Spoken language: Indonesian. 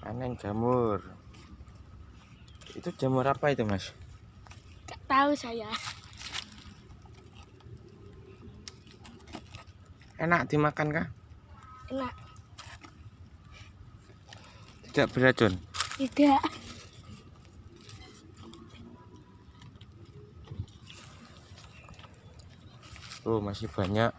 Panen jamur. Itu jamur apa itu, Mas? Gak tahu saya. Enak dimakan kah? Enak. Tidak beracun? Tidak. Oh, masih banyak